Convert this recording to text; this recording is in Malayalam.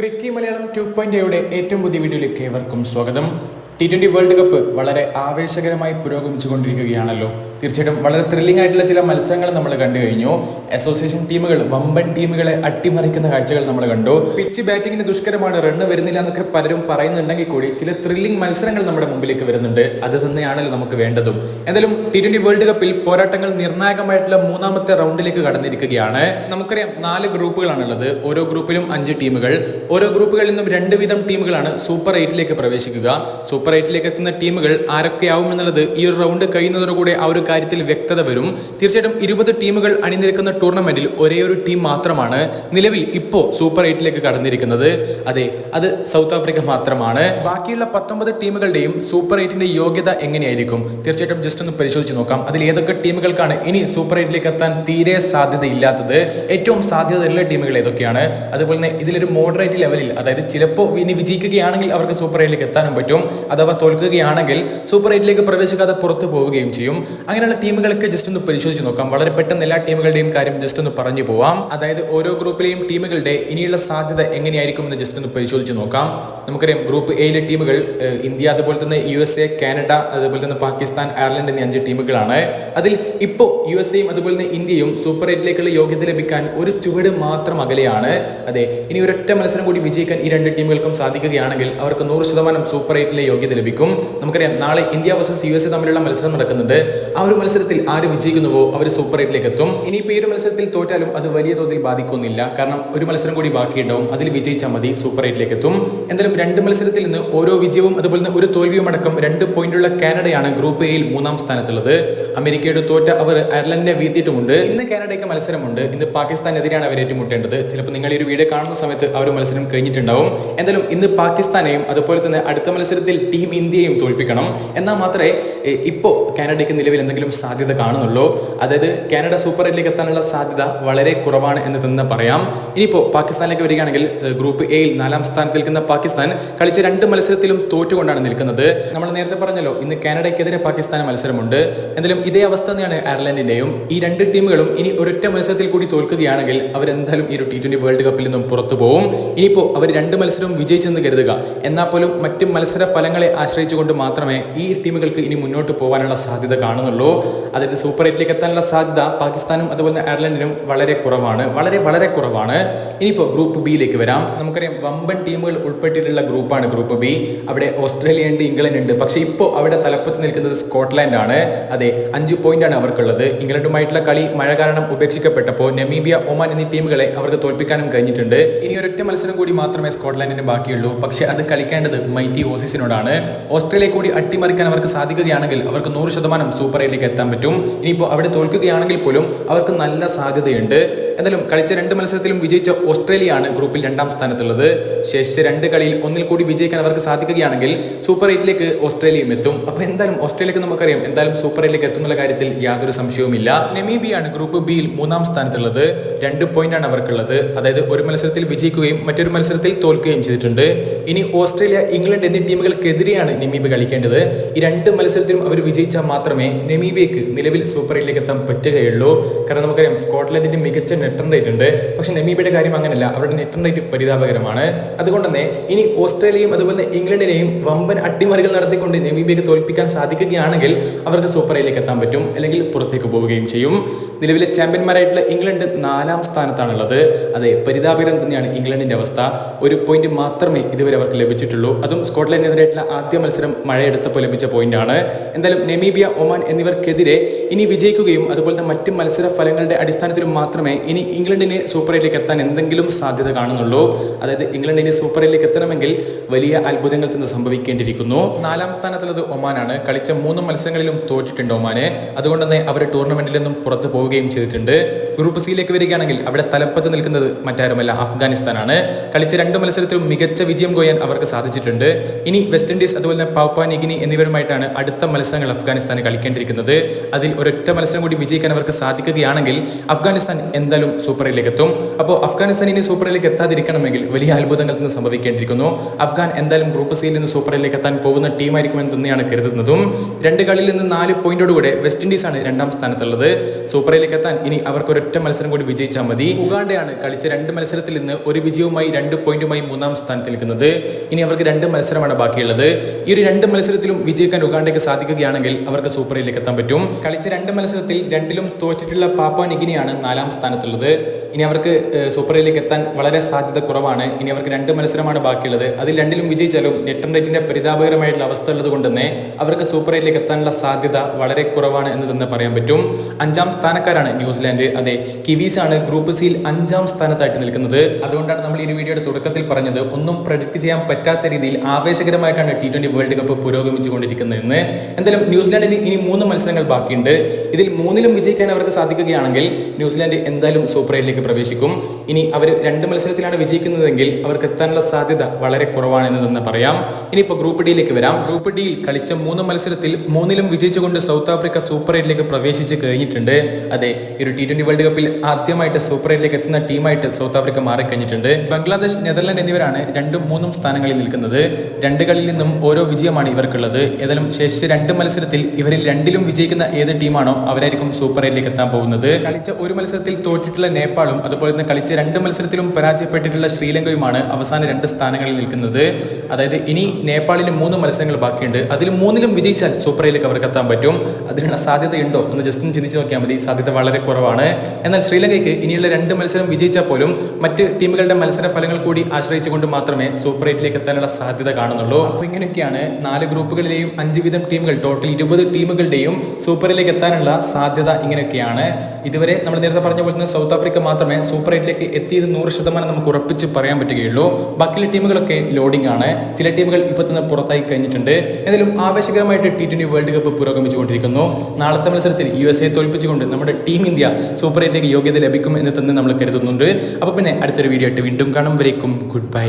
ക്രിക്കി മലയാളം 2.0യുടെ ഏറ്റവും പുതിയ വീഡിയോയിലേക്ക് ഏവർക്കും സ്വാഗതം. T20 വേൾഡ് കപ്പ് വളരെ ആവേശകരമായി പുരോഗമിച്ചുകൊണ്ടിരിക്കുകയാണല്ലോ. തീർച്ചയായിട്ടും വളരെ ത്രില്ലിംഗ് ആയിട്ടുള്ള ചില മത്സരങ്ങൾ നമ്മൾ കണ്ടു കഴിഞ്ഞു. അസോസിയേഷൻ ടീമുകൾ വമ്പൻ ടീമുകളെ അട്ടിമറിക്കുന്ന കാഴ്ചകൾ നമ്മൾ കണ്ടു. പിച്ച് ബാറ്റിങ്ങിന് ദുഷ്കരമാണ്, റണ്ണ് വരുന്നില്ല എന്നൊക്കെ പലരും പറയുന്നുണ്ടെങ്കിൽ കൂടി ചില ത്രില്ലിംഗ് മത്സരങ്ങൾ നമ്മുടെ മുമ്പിലേക്ക് വരുന്നുണ്ട്. അത് തന്നെയാണല്ലോ നമുക്ക് വേണ്ടതും. എന്തായാലും T20 വേൾഡ് കപ്പിൽ പോരാട്ടങ്ങൾ നിർണായകമായിട്ടുള്ള മൂന്നാമത്തെ റൗണ്ടിലേക്ക് കടന്നിരിക്കുകയാണ്. നമുക്കറിയാം 4 ഗ്രൂപ്പുകളാണുള്ളത്. ഓരോ ഗ്രൂപ്പിലും 5 ടീമുകൾ. ഓരോ ഗ്രൂപ്പുകളിൽ നിന്നും 2 വീതം ടീമുകളാണ് സൂപ്പർ 8ലേക്ക് പ്രവേശിക്കുക. സൂപ്പർ 8ലേക്ക് എത്തുന്ന ടീമുകൾ ആരൊക്കെയാവും എന്നുള്ളത് ഈ ഒരു റൗണ്ട് കഴിയുന്നതോടുകൂടി ആ ഒരു കാര്യത്തിൽ വ്യക്തത വരും. തീർച്ചയായിട്ടും 20 ടീമുകൾ അണിനിരക്കുന്ന ടൂർണമെന്റിൽ ഒരേ ഒരു ടീം മാത്രമാണ് നിലവിൽ ഇപ്പോൾ സൂപ്പർ 8ലേക്ക് കടന്നിരിക്കുന്നത്. അതെ, അത് സൗത്ത് ആഫ്രിക്ക മാത്രമാണ്. ബാക്കിയുള്ള 19 ടീമുകളുടെയും സൂപ്പർ 8ന്റെ യോഗ്യത എങ്ങനെയായിരിക്കും? തീർച്ചയായിട്ടും ജസ്റ്റ് ഒന്ന് പരിശോധിച്ച് നോക്കാം. അതിൽ ഏതൊക്കെ ടീമുകൾക്കാണ് ഇനി സൂപ്പർ 8ലേക്ക് എത്താൻ തീരെ സാധ്യതയില്ലാത്തത്, ഏറ്റവും സാധ്യതയുള്ള ടീമുകൾ ഏതൊക്കെയാണ്? അതുപോലെ തന്നെ ഇതിലൊരു മോഡറേറ്റ് ലെവലിൽ, അതായത് ചിലപ്പോൾ ഇനി വിജയിക്കുകയാണെങ്കിൽ അവർക്ക് സൂപ്പർ 8ലേക്ക് എത്താനും പറ്റും, അഥവാ തോൽക്കുകയാണെങ്കിൽ സൂപ്പർ 8ലേക്ക് പ്രവേശിക്കാതെ പുറത്തു പോവുകയും ചെയ്യും. അങ്ങനെയുള്ള ടീമുകളൊക്കെ ജസ്റ്റ് ഒന്ന് പരിശോധിച്ച് നോക്കാം. വളരെ പെട്ടെന്ന് എല്ലാ ടീമുകളുടെയും കാര്യം ജസ്റ്റ് ഒന്ന് പറഞ്ഞു പോവാം. അതായത് ഓരോ ഗ്രൂപ്പിലെയും ടീമുകളുടെ ഇനിയുള്ള സാധ്യത എങ്ങനെയായിരിക്കും എന്ന് ജസ്റ്റ് ഒന്ന് പരിശോധിച്ച് നോക്കാം. നമുക്കറിയാം ഗ്രൂപ്പ് എയിലെ ടീമുകൾ ഇന്ത്യ, അതുപോലെ തന്നെ USA, കാനഡ, അതുപോലെ തന്നെ പാകിസ്ഥാൻ, അയർലൻഡ് എന്നീ 5 ടീമുകളാണ്. അതിൽ ഇപ്പോൾ USAയും അതുപോലെ തന്നെ ഇന്ത്യയും സൂപ്പർ 8ലേക്കുള്ള യോഗ്യത ലഭിക്കാൻ ഒരു ചുവട് മാത്രം അകലെയാണ്. അതെ, ഇനി ഒരൊറ്റ മത്സരം കൂടി വിജയിക്കാൻ ഈ 2 ടീമുകൾക്കും സാധിക്കുകയാണെങ്കിൽ അവർക്ക് 100% സൂപ്പർ 8ലെ യോഗ്യത ലഭിക്കും. നമുക്കറിയാം നാളെ ഇന്ത്യ വേഴ്സസ് USA തമ്മിലുള്ള മത്സരം നടക്കുന്നുണ്ട്. ആ ഒരു മത്സരത്തിൽ ആര് വിജയിക്കുന്നുവോ അവർ സൂപ്പർ 8ലേക്ക് എത്തും. ഇനിയിപ്പോൾ ഈ ഒരു മത്സരത്തിൽ തോറ്റാലും അത് വലിയ തോതിൽ ബാധിക്കുന്നില്ല, കാരണം ഒരു മത്സരം കൂടി ബാക്കിയുണ്ടാവും. അതിൽ വിജയിച്ചാൽ മതി, സൂപ്പർ 8ലേക്ക് എത്തും. എന്തായാലും 2 മത്സരത്തിൽ നിന്ന് ഓരോ വിജയവും അതുപോലെ തന്നെ ഒരു തോൽവിയും അടക്കം 2 പോയിന്റുള്ള കാനഡയാണ് ഗ്രൂപ്പ് എയിൽ 3ാം സ്ഥാനത്തുള്ളത്. അമേരിക്കയുടെ തോറ്റ അവർ അയർലൻഡിനെ വീഴ്ത്തിയിട്ടുമുണ്ട്. ഇന്ന് കാനഡയ്ക്ക് മത്സരമുണ്ട്. ഇന്ന് പാകിസ്ഥാനെതിരെയാണ് അവർ ഏറ്റുമുട്ടേണ്ടത്. ചിലപ്പോൾ നിങ്ങൾ ഈ ഒരു വീഡിയോ കാണുന്ന സമയത്ത് ആ ഒരു മത്സരം കഴിഞ്ഞിട്ടുണ്ടാവും. എന്തായാലും ഇന്ന് പാകിസ്ഥാനെയും അതുപോലെ തന്നെ അടുത്ത മത്സരത്തിൽ ടീം ഇന്ത്യയും തോൽപ്പിക്കണം. എന്നാൽ മാത്രമേ ഇപ്പോൾ കാനഡയ്ക്ക് നിലവിൽ എന്തെങ്കിലും സാധ്യത കാണുന്നുള്ളൂ. അതായത് കാനഡ സൂപ്പർ 8ലേക്ക് എത്താനുള്ള സാധ്യത വളരെ കുറവാണ് എന്ന് തന്നെ പറയാം. ഇനിയിപ്പോൾ പാകിസ്ഥാനിലേക്ക് വരികയാണെങ്കിൽ ഗ്രൂപ്പ് എയിൽ 4ാം സ്ഥാനത്ത് നിൽക്കുന്ന പാകിസ്ഥാൻ കളിച്ച 2 മത്സരത്തിലും തോറ്റുകൊണ്ടാണ് നിൽക്കുന്നത്. നമ്മൾ നേരത്തെ പറഞ്ഞല്ലോ, ഇന്ന് കാനഡയ്ക്കെതിരെ പാകിസ്ഥാന് മത്സരമുണ്ട്. എന്തായാലും ഇതേ അവസ്ഥ തന്നെയാണ് അയർലൻഡിന്റെയും. ഈ 2 ടീമുകളും ഇനി ഒരൊറ്റ മത്സരത്തിൽ കൂടി തോൽക്കുകയാണെങ്കിൽ അവരെന്തായാലും ഈ ഒരു T20 വേൾഡ് കപ്പിൽ നിന്നും പുറത്തു പോകും. ഇനിയിപ്പോൾ അവർ 2 മത്സരവും വിജയിച്ചെന്ന് കരുതുക. എന്നാൽ പോലും മറ്റ് മത്സര ഫലങ്ങളെ ആശ്രയിച്ചുകൊണ്ട് മാത്രമേ ഈ ടീമുകൾക്ക് ഇനി മുന്നോട്ട് പോകാനുള്ള സാധ്യത കാണുന്നുള്ളൂ. അതായത് സൂപ്പർ 8ലേക്ക് എത്താനുള്ള സാധ്യത പാകിസ്ഥാനും അതുപോലെ അയർലൻഡിനും വളരെ കുറവാണ്, വളരെ കുറവാണ്. ഇനിയിപ്പോൾ ഗ്രൂപ്പ് ബിയിലേക്ക് വരാം. നമുക്കറിയാം വമ്പൻ ടീമുകൾ ഉൾപ്പെട്ടിട്ടുള്ള ഗ്രൂപ്പാണ് ഗ്രൂപ്പ് ബി. അവിടെ ഓസ്ട്രേലിയ ഉണ്ട്, ഇംഗ്ലണ്ട് ഉണ്ട്. പക്ഷേ ഇപ്പോൾ അവിടെ തലപ്പത്ത് നിൽക്കുന്നത് സ്കോട്ട്ലാൻഡ് ആണ്. അതെ, 5 പോയിന്റാണ് അവർക്കുള്ളത്. ഇംഗ്ലണ്ടുമായിട്ടുള്ള കളി മഴ കാരണം ഉപേക്ഷിക്കപ്പെട്ടപ്പോൾ നമീബിയ, ഒമാൻ എന്നീ ടീമുകളെ അവർക്ക് തോൽപ്പിക്കാനും കഴിഞ്ഞിട്ടുണ്ട്. ഇനി ഒരൊറ്റ മത്സരം കൂടി മാത്രമേ സ്കോട്ട്ലാൻഡിന് ബാക്കിയുള്ളൂ. പക്ഷേ അത് കളിക്കേണ്ടത് മൈറ്റി ഓസീസിനോടാണ്. ഓസ്ട്രേലിയ കൂടി അട്ടിമറിക്കാൻ അവർക്ക് സാധിക്കുകയാണെങ്കിൽ അവർക്ക് 100% സൂപ്പർ 8ലേക്ക് എത്താൻ പറ്റും. ഇനിയിപ്പോൾ അവിടെ തോൽക്കുകയാണെങ്കിൽ പോലും അവർക്ക് നല്ല സാധ്യതയുണ്ട്. എന്തായാലും കളിച്ച 2 മത്സരത്തിലും വിജയിച്ച ഓസ്ട്രേലിയയാണ് ഗ്രൂപ്പിൽ 2ാം സ്ഥാനത്തുള്ളത്. ശേഷിച്ച 2 കളിയിൽ ഒന്നിൽ കൂടി വിജയിക്കാൻ അവർക്ക് സാധിക്കുകയാണെങ്കിൽ സൂപ്പർ 8ലേക്ക് ഓസ്ട്രേലിയയും എത്തും. അപ്പോൾ എന്തായാലും ഓസ്ട്രേലിയക്ക് നമുക്കറിയാം എന്തായാലും സൂപ്പർ 8ലേക്ക് എത്തുന്നുള്ള കാര്യത്തിൽ യാതൊരു സംശയവുമില്ല. നമീബിയാണ് ഗ്രൂപ്പ് ബിയിൽ 3ാം സ്ഥാനത്തുള്ളത്. 2 പോയിന്റാണ് അവർക്കുള്ളത്. അതായത് ഒരു മത്സരത്തിൽ വിജയിക്കുകയും മറ്റൊരു മത്സരത്തിൽ തോൽക്കുകയും ചെയ്തിട്ടുണ്ട്. ഇനി ഓസ്ട്രേലിയ, ഇംഗ്ലണ്ട് എന്നീ ടീമുകൾക്കെതിരെയാണ് നമീബിയ കളിക്കേണ്ടത്. ഈ 2 മത്സരത്തിലും അവർ വിജയിച്ചാൽ മാത്രമേ നമീബിയക്ക് നിലവിൽ സൂപ്പർ 8ലേക്ക് എത്താൻ പറ്റുകയുള്ളൂ. കാരണം നമുക്കറിയാം സ്കോട്ട്ലൻഡിന്റെ മികച്ച നെറ്റ് റൺ റേറ്റ് ഉണ്ട്. പക്ഷേ നമീബിയയുടെ കാര്യം അങ്ങനെയല്ല, അവരുടെ നെറ്റ് റൺ റേറ്റ് പരിതാപകരമാണ്. അതുകൊണ്ട് തന്നെ ഇനി ഓസ്ട്രേലിയയും അതുപോലെ ഇംഗ്ലണ്ടിനെയും വമ്പൻ അട്ടിമറികൾ നടത്തിക്കൊണ്ട് നമീബിയക്ക് തോൽപ്പിക്കാൻ സാധിക്കുകയാണെങ്കിൽ അവർക്ക് സൂപ്പർ 8ലേക്ക് എത്താൻ പറ്റും, അല്ലെങ്കിൽ പുറത്തേക്ക് പോവുകയും ചെയ്യും. നിലവിലെ ചാമ്പ്യന്മാരായിട്ടുള്ള ഇംഗ്ലണ്ട് 4ാം സ്ഥാനത്താണുള്ളത്. അതെ, പരിതാപകരം തന്നെയാണ് ഇംഗ്ലണ്ടിന്റെ അവസ്ഥ. 1 പോയിന്റ് മാത്രമേ ഇതുവരെ അവർക്ക് ലഭിച്ചിട്ടുള്ളൂ. അതും സ്കോട്ട്ലൻഡിനെതിരായിട്ടുള്ള ആദ്യ മത്സരം മഴയെടുത്തപ്പോൾ ലഭിച്ച പോയിന്റാണ്. എന്തായാലും നമീബിയ, ഒമാൻ എന്നിവർക്കെതിരെ ഇനി വിജയിക്കുകയും അതുപോലെ തന്നെ മറ്റ് മത്സര ഫലങ്ങളുടെ അടിസ്ഥാനത്തിലും മാത്രമേ ഇനി ഇംഗ്ലണ്ടിന് സൂപ്പർ 8ലേക്ക് എത്താൻ എന്തെങ്കിലും സാധ്യത കാണുന്നുള്ളൂ. അതായത് ഇംഗ്ലണ്ടിന് സൂപ്പർ 8ലേക്ക് എത്തണമെങ്കിൽ വലിയ അത്ഭുതങ്ങൾ തന്നെ സംഭവിക്കേണ്ടിയിരിക്കുന്നു. 4ാം സ്ഥാനത്തുള്ളത് ഒമാനാണ്. കളിച്ച 3 മത്സരങ്ങളിലും തോറ്റിട്ടുണ്ട് ഒമാന്. അതുകൊണ്ട് തന്നെ അവർ ടൂർണമെന്റിൽ നിന്നും പുറത്തു പോവുകയും ചെയ്തിട്ടുണ്ട്. ഗ്രൂപ്പ് സിയിലേക്ക് വരികയാണെങ്കിൽ അവിടെ തലപ്പത്ത് നിൽക്കുന്നത് മറ്റാരുമല്ല, അഫ്ഗാനിസ്ഥാനാണ്. കളിച്ച 2 മത്സരത്തിലും മികച്ച വിജയം കൊയ്യാൻ അവർക്ക് സാധിച്ചിട്ടുണ്ട്. ഇനി വെസ്റ്റ് ഇൻഡീസ് അതുപോലെ തന്നെ പാപ്പുവ ന്യൂഗിനി എന്നിവരുമായിട്ടാണ് അടുത്ത മത്സരങ്ങൾ അഫ്ഗാനിസ്ഥാന് കളിക്കേണ്ടിയിരിക്കുന്നത്. അതിൽ ഒരൊറ്റ മത്സരം കൂടി വിജയിക്കാൻ അവർക്ക് സാധിക്കുകയാണെങ്കിൽ അഫ്ഗാനിസ്ഥാൻ എന്തായാലും സൂപ്പർ 8ലേക്ക് എത്തും. അപ്പോൾ അഫ്ഗാനിസ്ഥാൻ ഇനി സൂപ്പർ 8ലേക്ക് എത്താതിരിക്കണമെങ്കിൽ വലിയ അത്ഭുതങ്ങൾ തന്നെ സംഭവിക്കേണ്ടിയിരിക്കുന്നു. അഫ്ഗാൻ എന്തായാലും ഗ്രൂപ്പ് സിയിൽ നിന്ന് സൂപ്പർ 8ലേക്ക് എത്താൻ പോകുന്ന ടീമായിരിക്കുമെന്ന് തന്നെയാണ് കരുതുന്നതും. 2 കളിയിൽ നിന്ന് 4 പോയിന്റോടുകൂടെ വെസ്റ്റ് ഇൻഡീസാണ് 2ാം സ്ഥാനത്തുള്ളത്. സൂപ്പർ എയിലേക്ക് എത്താൻ ഇനി അവർക്ക് ഒരൊറ്റ മത്സരം കൂടി വിജയിച്ചാൽ മതി. ഉഗാണ്ടയാണ് കളിച്ച 2 മത്സരത്തിൽ നിന്ന് ഒരു വിജയവുമായി 2 പോയിന്റുമായി 3-ാം സ്ഥാനത്ത് നിൽക്കുന്നത്. ഇനി അവർക്ക് 2 മത്സരമാണ് ബാക്കിയുള്ളത്. ഈ ഒരു 2 മത്സരത്തിലും വിജയിക്കാൻ ഉഗാണ്ടയ്ക്ക് സാധിക്കുകയാണെങ്കിൽ അവർക്ക് സൂപ്പർ എയിലേക്ക് എത്താൻ പറ്റും. കളിച്ച 2 മത്സരത്തിൽ 2ലും തോറ്റിട്ടുള്ള പാപ്പുവ ന്യൂഗിനിയാണ് 4-ാം സ്ഥാനത്തുള്ളത്. ഇനി അവർക്ക് സൂപ്പർ എയിലേക്ക് എത്താൻ വളരെ സാധ്യത കുറവാണ്. ഇനി അവർക്ക് 2 മത്സരമാണ് ബാക്കിയുള്ളത്. അതിൽ 2ലും വിജയിച്ചാലും നെറ്റ് റൺ റേറ്റിന്റെ പരിതാപകരമായിട്ടുള്ള അവസ്ഥ ഉള്ളത് കൊണ്ട് തന്നെ അവർക്ക് സൂപ്പർ എയിലേക്ക് എത്താനുള്ള സാധ്യത വളരെ കുറവാണ് എന്ന് തന്നെ പറയാൻ പറ്റും. 5-ാം സ്ഥാനക്കാരാണ് ന്യൂസിലാൻഡ്. അതെ, കിവീസ് ആണ് ഗ്രൂപ്പ് സിയിൽ 5-ാം സ്ഥാനത്തായിട്ട് നിൽക്കുന്നത്. അതുകൊണ്ടാണ് നമ്മൾ ഈ വീഡിയോയുടെ തുടക്കത്തിൽ പറഞ്ഞത് ഒന്നും പ്രഡിക്റ്റ് ചെയ്യാൻ പറ്റാത്ത രീതിയിൽ ആവേശകരമായിട്ടാണ് T20 വേൾഡ് കപ്പ് പുരോഗമിച്ചുകൊണ്ടിരിക്കുന്നതെന്ന്. എന്തായാലും ന്യൂസിലാൻഡിന് ഇനി 3 മത്സരങ്ങൾ ബാക്കിയുണ്ട്. ഇതിൽ 3ലും വിജയിക്കാൻ അവർക്ക് സാധിക്കുകയാണെങ്കിൽ ന്യൂസിലാൻഡ് എന്തായാലും സൂപ്പർ എയിലേക്ക് പ്രവേശിക്കും. ഇനി അവർ 2 മത്സരത്തിലാണ് വിജയിക്കുന്നതെങ്കിൽ അവർക്ക് എത്താനുള്ള സാധ്യത വളരെ കുറവാണെന്ന് തന്നെ പറയാം. ഇനിയിപ്പോൾ ഗ്രൂപ്പ് ഡിയിലേക്ക് വരാം. ഗ്രൂപ്പ് ഡിയിൽ കളിച്ച 3 മത്സരത്തിൽ 3ലും വിജയിച്ചുകൊണ്ട് സൗത്ത് ആഫ്രിക്ക സൂപ്പർ എയിലേക്ക് പ്രവേശിച്ച് കഴിഞ്ഞിട്ടുണ്ട്. അതെ, ഈ ഒരു T20 വേൾഡ് കപ്പിൽ ആദ്യമായിട്ട് സൂപ്പർ എയിലേക്ക് എത്തുന്ന ടീമായിട്ട് സൗത്ത് ആഫ്രിക്ക മാറിക്കഴിഞ്ഞിട്ടുണ്ട്. ബംഗ്ലാദേശ്, നെതർലാൻഡ് എന്നിവരാണ് 2ഉം 3ഉം സ്ഥാനങ്ങളിൽ നിൽക്കുന്നത്. 2 കളിയിൽ നിന്നും ഓരോ വിജയമാണ് ഇവർക്കുള്ളത്. ഏതായാലും ശേഷിച്ച 2 മത്സരത്തിൽ ഇവരിൽ 2ലും വിജയിക്കുന്ന ഏത് ടീമാണോ അവരായിരിക്കും സൂപ്പർ എയിലേക്ക് എത്താൻ പോകുന്നത്. കളിച്ച 1 മത്സരത്തിൽ തോറ്റിട്ടുള്ള നേപ്പാളും അതുപോലെ തന്നെ കളിച്ച 2 മത്സരത്തിലും പരാജയപ്പെട്ടിട്ടുള്ള ശ്രീലങ്കയുമാണ് അവസാന 2 സ്ഥാനങ്ങളിൽ നിൽക്കുന്നത്. അതായത് ഇനി നേപ്പാളിന് 3 മത്സരങ്ങൾ ബാക്കിയുണ്ട്. അതിൽ 3ലും വിജയിച്ചാൽ സൂപ്പർ എയിലേക്ക് അവർക്ക് എത്താൻ പറ്റും. അതിനുള്ള സാധ്യതയുണ്ടോ എന്ന് ജസ്റ്റ് ഒന്ന് ചിന്തിച്ച് നോക്കിയാൽ മതി. സാധ്യത വളരെ കുറവാണ്. എന്നാൽ ശ്രീലങ്കയ്ക്ക് ഇനിയുള്ള 2 മത്സരം വിജയിച്ചാൽ പോലും മറ്റ് ടീമുകളുടെ മത്സര ഫലങ്ങൾ കൂടി ആശ്രയിച്ചുകൊണ്ട് മാത്രമേ സൂപ്പർ എയിലേക്ക് എത്താനുള്ള സാധ്യത കാണുന്നുള്ളൂ. അപ്പോൾ ഇങ്ങനെയൊക്കെയാണ് 4 ഗ്രൂപ്പുകളിലെയും 5 വീതം ടീമുകൾ, ടോട്ടൽ 20 ടീമുകളുടെയും സൂപ്പറിലേക്ക് എത്താനുള്ള സാധ്യത ഇങ്ങനെയൊക്കെയാണ്. ഇതുവരെ നമ്മൾ നേരത്തെ പറഞ്ഞ പോലെ തന്നെ സൗത്ത് ആഫ്രിക്ക മാത്രമേ സൂപ്പർ എയിലേക്ക് എത്തിയത് 100% നമുക്ക് ഉറപ്പിച്ച് പറയാൻ പറ്റുകയുള്ളൂ. ബാക്കിയുള്ള ടീമുകളൊക്കെ ലോഡിംഗ് ആണ്. ചില ടീമുകൾ ഇപ്പോൾ തന്നെ പുറത്തായി കഴിഞ്ഞിട്ടുണ്ട്. ഏതായാലും ആവേശകരമായിട്ട് T20 വേൾഡ് കപ്പ് പുരോഗമിച്ചുകൊണ്ടിരിക്കുന്നു. നാളത്തെ മത്സരത്തിൽ USA തോൽപ്പിച്ചുകൊണ്ട് നമ്മുടെ ടീം ഇന്ത്യ സൂപ്പർ എയിലേക്ക് യോഗ്യത ലഭിക്കും എന്ന് തന്നെ നമ്മൾ കരുതുന്നുണ്ട്. അപ്പോൾ പിന്നെ അടുത്തൊരു വീഡിയോ ആയിട്ട് വീണ്ടും കാണും. വരേക്കും ഗുഡ് ബൈ.